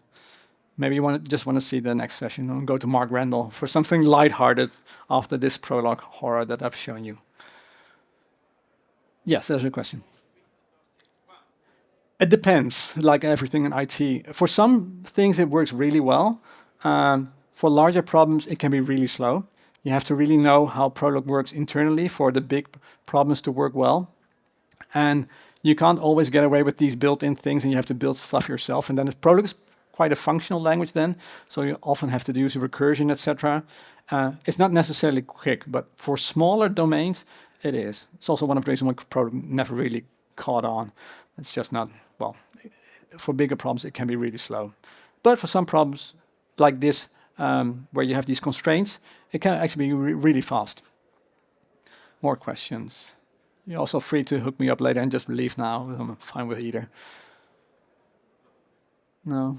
Speaker 1: Maybe you just want to see the next session and go to Mark Randall for something lighthearted after this Prolog horror that I've shown you. Yes, there's a question. It depends, like everything in IT. For some things, it works really well. For larger problems, it can be really slow. You have to really know how Prolog works internally for the big problems to work well. And you can't always get away with these built-in things, and you have to build stuff yourself. And then Prolog is quite a functional language then, so you often have to use recursion, etc. It's not necessarily quick, but for smaller domains, it is. It's also one of the reasons why Prolog never really caught on. It's just not, well, for bigger problems, it can be really slow. But for some problems like this, where you have these constraints, it can actually be really fast. More questions? You're also free to hook me up later and just leave now. I'm fine with either. No?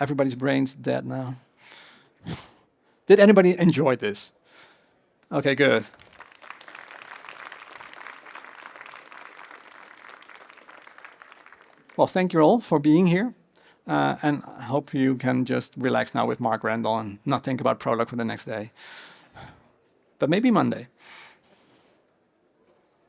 Speaker 1: Everybody's brain's dead now. Did anybody enjoy this? Okay, good. Well, thank you all for being here. And I hope you can just relax now with Mark Randall and not think about Prolog for the next day. But maybe Monday.